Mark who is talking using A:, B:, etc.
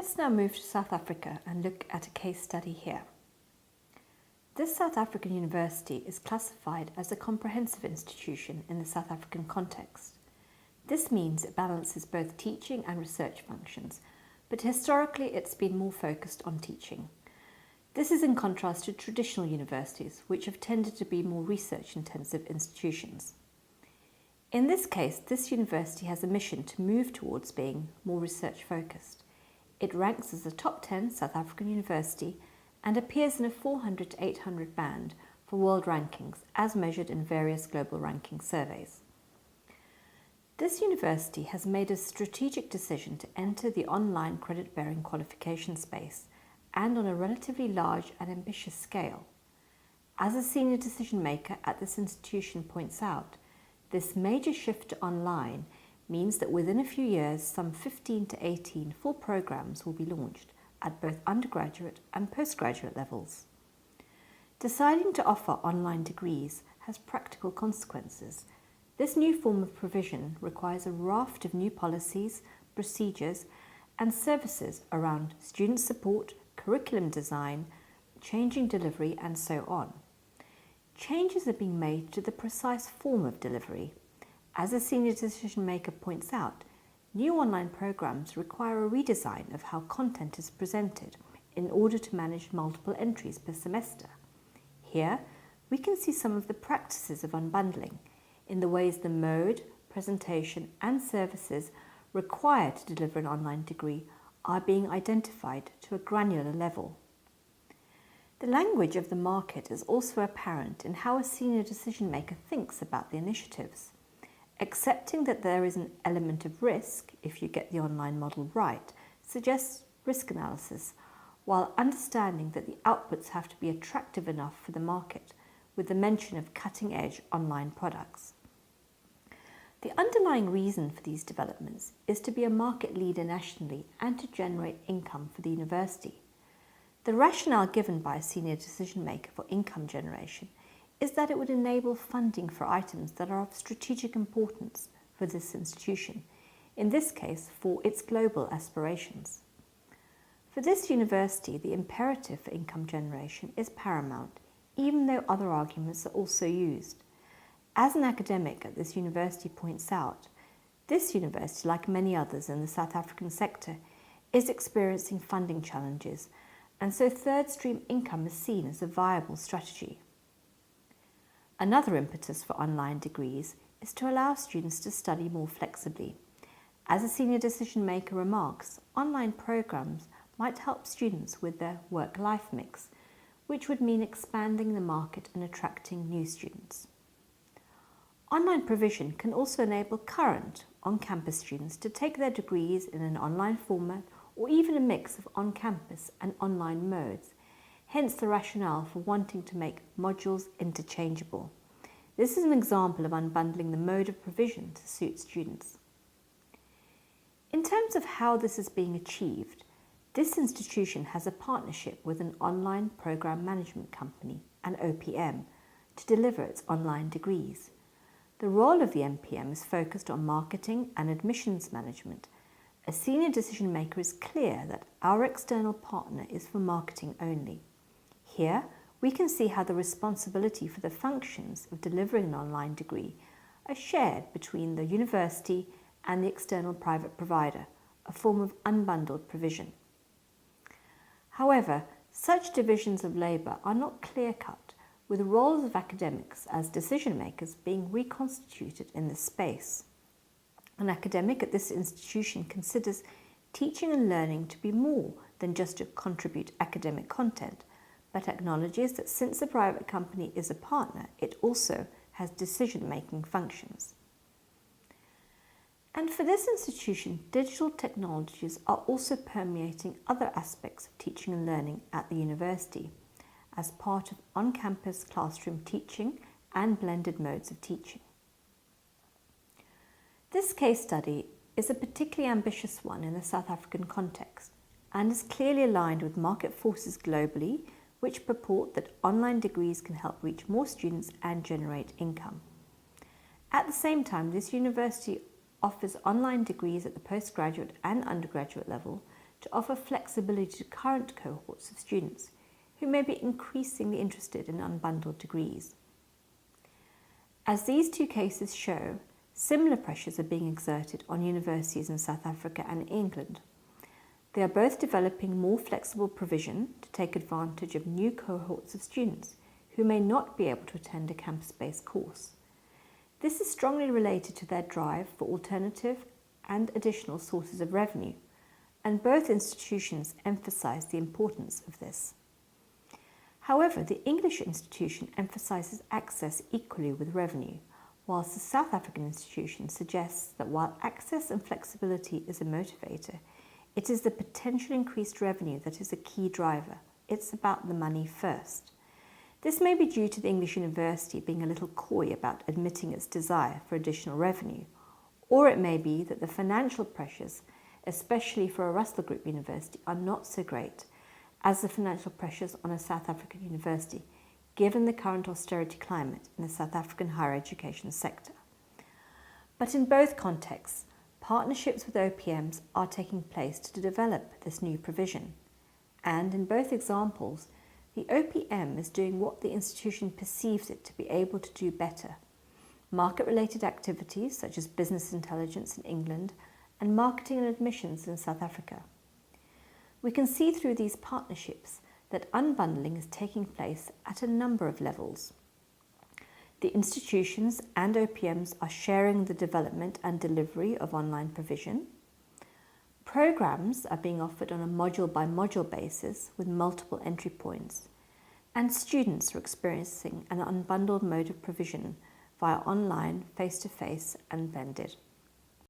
A: Let's now move to South Africa and look at a case study here. This South African university is classified as a comprehensive institution in the South African context. This means it balances both teaching and research functions, but historically it's been more focused on teaching. This is in contrast to traditional universities, which have tended to be more research-intensive institutions. In this case, this university has a mission to move towards being more research-focused. It ranks as a top 10 South African university and appears in a 400 to 800 band for world rankings as measured in various global ranking surveys. This university has made a strategic decision to enter the online credit-bearing qualification space and on a relatively large and ambitious scale. As a senior decision maker at this institution points out, this major shift to online means that within a few years, some 15 to 18 full programs will be launched at both undergraduate and postgraduate levels. Deciding to offer online degrees has practical consequences. This new form of provision requires a raft of new policies, procedures, and services around student support, curriculum design, changing delivery, and so on. Changes are being made to the precise form of delivery. As a senior decision maker points out, new online programs require a redesign of how content is presented in order to manage multiple entries per semester. Here, we can see some of the practices of unbundling in the ways the mode, presentation, and services required to deliver an online degree are being identified to a granular level. The language of the market is also apparent in how a senior decision maker thinks about the initiatives. Accepting that there is an element of risk if you get the online model right suggests risk analysis, while understanding that the outputs have to be attractive enough for the market, with the mention of cutting-edge online products. The underlying reason for these developments is to be a market leader nationally and to generate income for the university. The rationale given by a senior decision maker for income generation is that it would enable funding for items that are of strategic importance for this institution, in this case for its global aspirations. For this university, the imperative for income generation is paramount, even though other arguments are also used. As an academic at this university points out, this university, like many others in the South African sector, is experiencing funding challenges, and so third stream income is seen as a viable strategy. Another impetus for online degrees is to allow students to study more flexibly. As a senior decision maker remarks, online programs might help students with their work-life mix, which would mean expanding the market and attracting new students. Online provision can also enable current on-campus students to take their degrees in an online format or even a mix of on-campus and online modes, hence the rationale for wanting to make modules interchangeable. This is an example of unbundling the mode of provision to suit students. In terms of how this is being achieved, this institution has a partnership with an online program management company, an OPM, to deliver its online degrees. The role of the MPM is focused on marketing and admissions management. A senior decision maker is clear that our external partner is for marketing only. Here, we can see how the responsibility for the functions of delivering an online degree are shared between the university and the external private provider, a form of unbundled provision. However, such divisions of labour are not clear-cut, with the roles of academics as decision makers being reconstituted in this space. An academic at this institution considers teaching and learning to be more than just to contribute academic content, but acknowledges that since the private company is a partner, it also has decision-making functions. And for this institution, digital technologies are also permeating other aspects of teaching and learning at the university, as part of on-campus classroom teaching and blended modes of teaching. This case study is a particularly ambitious one in the South African context and is clearly aligned with market forces globally, which purport that online degrees can help reach more students and generate income. At the same time, this university offers online degrees at the postgraduate and undergraduate level to offer flexibility to current cohorts of students who may be increasingly interested in unbundled degrees. As these two cases show, similar pressures are being exerted on universities in South Africa and England. They are both developing more flexible provision to take advantage of new cohorts of students who may not be able to attend a campus-based course. This is strongly related to their drive for alternative and additional sources of revenue, and both institutions emphasise the importance of this. However, the English institution emphasises access equally with revenue, whilst the South African institution suggests that while access and flexibility is a motivator, it is the potential increased revenue that is a key driver. It's about the money first. This may be due to the English university being a little coy about admitting its desire for additional revenue, or it may be that the financial pressures, especially for a Russell Group university, are not so great as the financial pressures on a South African university, given the current austerity climate in the South African higher education sector. But in both contexts, partnerships with OPMs are taking place to develop this new provision. And in both examples, the OPM is doing what the institution perceives it to be able to do better: market-related activities such as business intelligence in England and marketing and admissions in South Africa. We can see through these partnerships that unbundling is taking place at a number of levels. The institutions and OPMs are sharing the development and delivery of online provision. Programs are being offered on a module-by-module basis with multiple entry points, and students are experiencing an unbundled mode of provision via online, face-to-face and blended.